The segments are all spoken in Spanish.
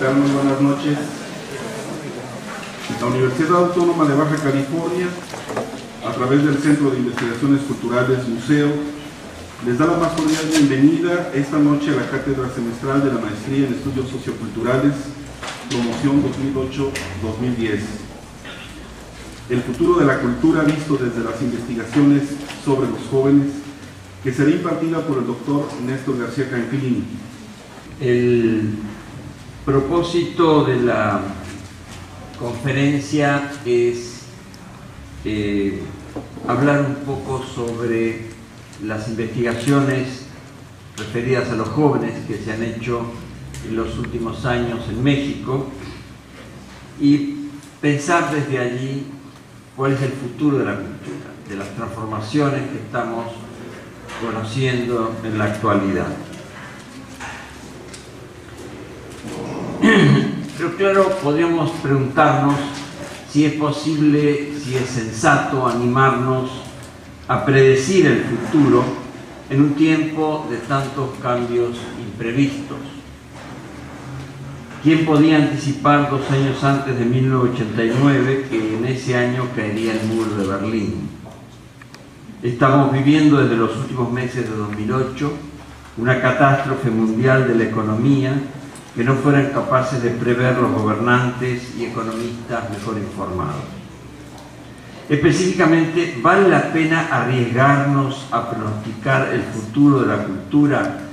tal? Muy buenas noches. La Universidad Autónoma de Baja California, a través del Centro de Investigaciones Culturales Museo, les da la más cordial bienvenida esta noche a la Cátedra Semestral de la Maestría en Estudios Socioculturales, Promoción 2008-2010. El futuro de la cultura visto desde las investigaciones sobre los jóvenes, que será impartida por el doctor Néstor García Canclini. El propósito de la conferencia es hablar un poco sobre las investigaciones referidas a los jóvenes que se han hecho en los últimos años en México y pensar desde allí cuál es el futuro de la cultura, de las transformaciones que estamos conociendo en la actualidad. Pero claro, podríamos preguntarnos si es posible, si es sensato animarnos a predecir el futuro en un tiempo de tantos cambios imprevistos. ¿Quién podía anticipar 2 años antes de 1989 que en ese año caería el muro de Berlín? Estamos viviendo desde los últimos meses de 2008 una catástrofe mundial de la economía que no fueran capaces de prever los gobernantes y economistas mejor informados. Específicamente, ¿vale la pena arriesgarnos a pronosticar el futuro de la cultura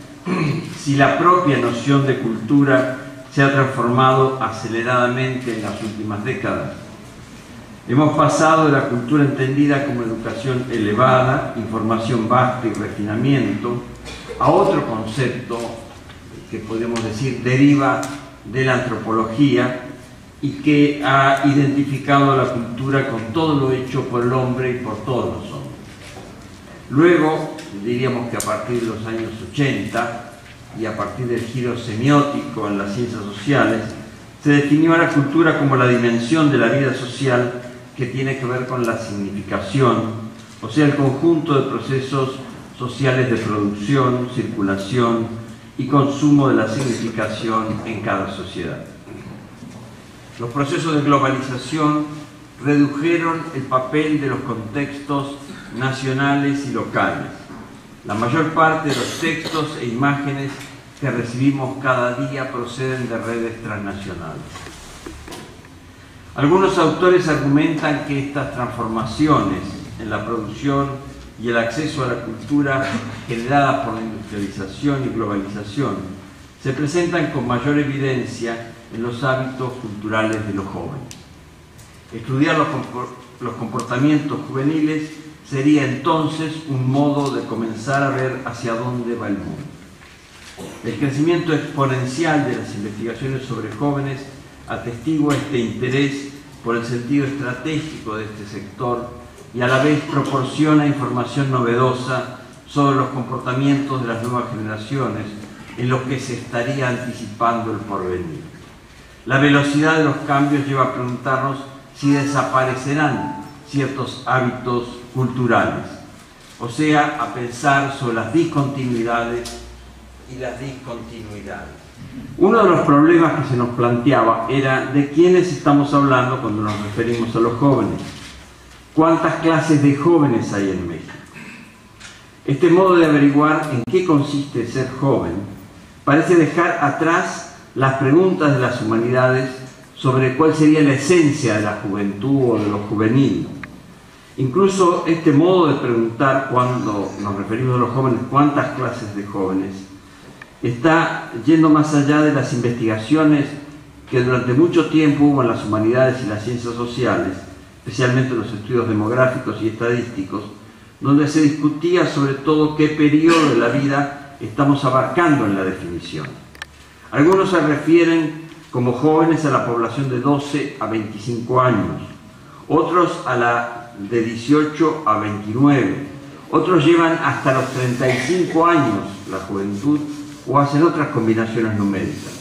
si la propia noción de cultura se ha transformado aceleradamente en las últimas décadas? Hemos pasado de la cultura entendida como educación elevada, información vasta y refinamiento, a otro concepto que podemos decir deriva de la antropología y que ha identificado la cultura con todo lo hecho por el hombre y por todos los hombres. Luego, diríamos que a partir de los años 80 y a partir del giro semiótico en las ciencias sociales, se definió a la cultura como la dimensión de la vida social que tiene que ver con la significación, o sea, el conjunto de procesos sociales de producción, circulación y consumo de la significación en cada sociedad. Los procesos de globalización redujeron el papel de los contextos nacionales y locales. La mayor parte de los textos e imágenes que recibimos cada día proceden de redes transnacionales. Algunos autores argumentan que estas transformaciones en la producción y el acceso a la cultura generada por la industrialización y globalización se presentan con mayor evidencia en los hábitos culturales de los jóvenes. Estudiar los comportamientos juveniles sería entonces un modo de comenzar a ver hacia dónde va el mundo. El crecimiento exponencial de las investigaciones sobre jóvenes atestigua este interés por el sentido estratégico de este sector y a la vez proporciona información novedosa sobre los comportamientos de las nuevas generaciones en los que se estaría anticipando el porvenir. La velocidad de los cambios lleva a preguntarnos si desaparecerán ciertos hábitos culturales, o sea, a pensar sobre las discontinuidades y las discontinuidades. Uno de los problemas que se nos planteaba era de quiénes estamos hablando cuando nos referimos a los jóvenes. ¿Cuántas clases de jóvenes hay en México? Este modo de averiguar en qué consiste ser joven parece dejar atrás las preguntas de las humanidades sobre cuál sería la esencia de la juventud o de lo juvenil. Incluso este modo de preguntar cuando nos referimos a los jóvenes, cuántas clases de jóvenes, está yendo más allá de las investigaciones que durante mucho tiempo hubo en las humanidades y las ciencias sociales, especialmente los estudios demográficos y estadísticos, donde se discutía sobre todo qué periodo de la vida estamos abarcando en la definición. Algunos se refieren como jóvenes a la población de 12 a 25 años, otros a la de 18 a 29, otros llevan hasta los 35 años la juventud o hacen otras combinaciones numéricas.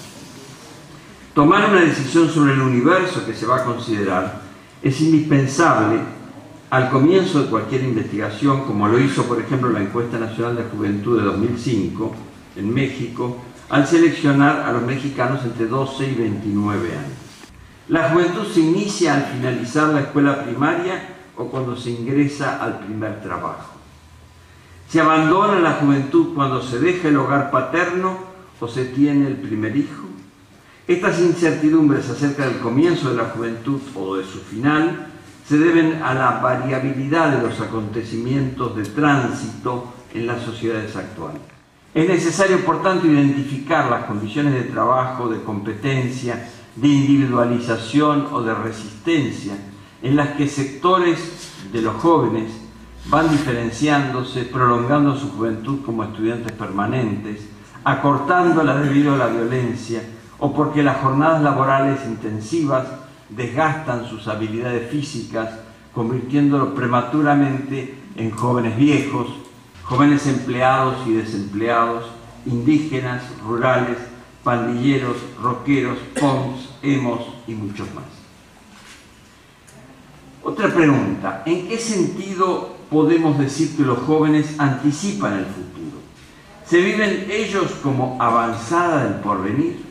Tomar una decisión sobre el universo que se va a considerar es indispensable al comienzo de cualquier investigación, como lo hizo, por ejemplo, la Encuesta Nacional de Juventud de 2005 en México, al seleccionar a los mexicanos entre 12 y 29 años. La juventud se inicia al finalizar la escuela primaria o cuando se ingresa al primer trabajo. Se abandona la juventud cuando se deja el hogar paterno o se tiene el primer hijo. Estas incertidumbres acerca del comienzo de la juventud o de su final se deben a la variabilidad de los acontecimientos de tránsito en las sociedades actuales. Es necesario, por tanto, identificar las condiciones de trabajo, de competencia, de individualización o de resistencia en las que sectores de los jóvenes van diferenciándose, prolongando su juventud como estudiantes permanentes, acortándola debido a la violencia o porque las jornadas laborales intensivas desgastan sus habilidades físicas, convirtiéndolo prematuramente en jóvenes viejos, jóvenes empleados y desempleados, indígenas, rurales, pandilleros, rockeros, punks, emos y muchos más. Otra pregunta: ¿en qué sentido podemos decir que los jóvenes anticipan el futuro? ¿Se viven ellos como avanzada del porvenir?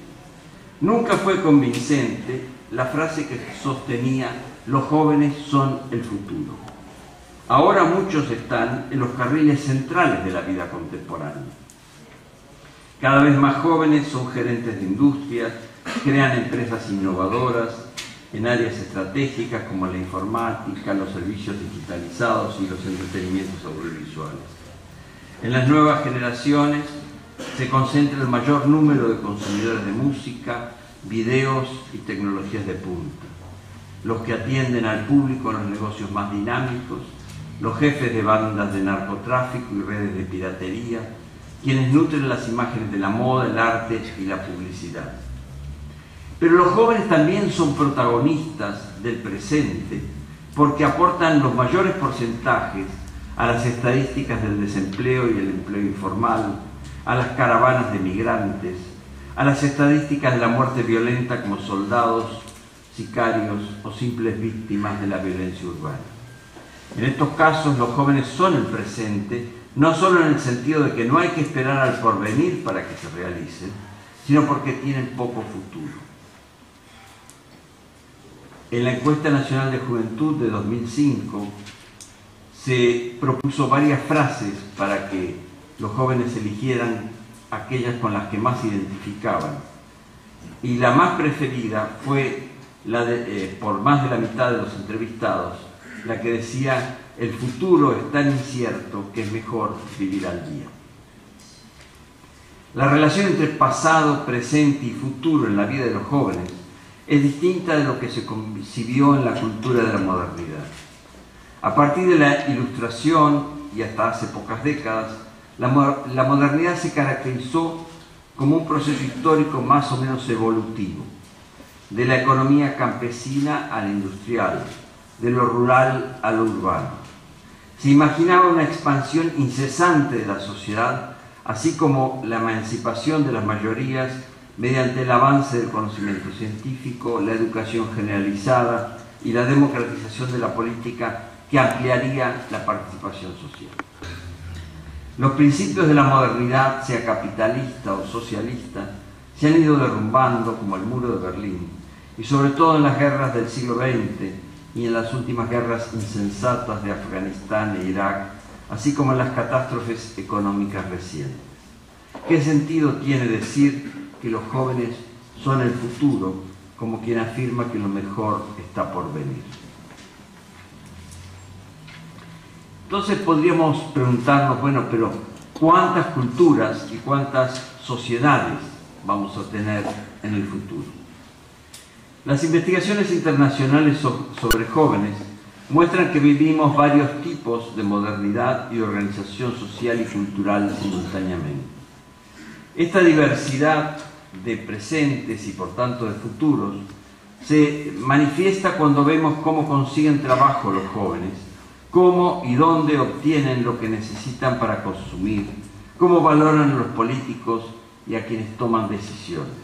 Nunca fue convincente la frase que sostenía: los jóvenes son el futuro. Ahora muchos están en los carriles centrales de la vida contemporánea. Cada vez más jóvenes son gerentes de industrias, crean empresas innovadoras en áreas estratégicas como la informática, los servicios digitalizados y los entretenimientos audiovisuales. En las nuevas generaciones se concentra el mayor número de consumidores de música, videos y tecnologías de punta, los que atienden al público en los negocios más dinámicos, los jefes de bandas de narcotráfico y redes de piratería, quienes nutren las imágenes de la moda, el arte y la publicidad. Pero los jóvenes también son protagonistas del presente porque aportan los mayores porcentajes a las estadísticas del desempleo y el empleo informal, a las caravanas de migrantes, a las estadísticas de la muerte violenta como soldados, sicarios o simples víctimas de la violencia urbana. En estos casos los jóvenes son el presente, no solo en el sentido de que no hay que esperar al porvenir para que se realicen, sino porque tienen poco futuro. En la encuesta nacional de juventud de 2005 se propuso varias frases para que los jóvenes eligieran aquellas con las que más se identificaban. Y la más preferida fue la por más de la mitad de los entrevistados, la que decía: el futuro es tan incierto que es mejor vivir al día. La relación entre pasado, presente y futuro en la vida de los jóvenes es distinta de lo que se concibió en la cultura de la modernidad. A partir de la Ilustración y hasta hace pocas décadas, la modernidad se caracterizó como un proceso histórico más o menos evolutivo, de la economía campesina a la industrial, de lo rural a lo urbano. Se imaginaba una expansión incesante de la sociedad, así como la emancipación de las mayorías mediante el avance del conocimiento científico, la educación generalizada y la democratización de la política que ampliaría la participación social. Los principios de la modernidad, sea capitalista o socialista, se han ido derrumbando como el muro de Berlín, y sobre todo en las guerras del siglo XX y en las últimas guerras insensatas de Afganistán e Irak, así como en las catástrofes económicas recientes. ¿Qué sentido tiene decir que los jóvenes son el futuro, como quien afirma que lo mejor está por venir? Entonces podríamos preguntarnos, bueno, pero ¿cuántas culturas y cuántas sociedades vamos a tener en el futuro? Las investigaciones internacionales sobre jóvenes muestran que vivimos varios tipos de modernidad y organización social y cultural simultáneamente. Esta diversidad de presentes y por tanto de futuros se manifiesta cuando vemos cómo consiguen trabajo los jóvenes, cómo y dónde obtienen lo que necesitan para consumir, cómo valoran a los políticos y a quienes toman decisiones.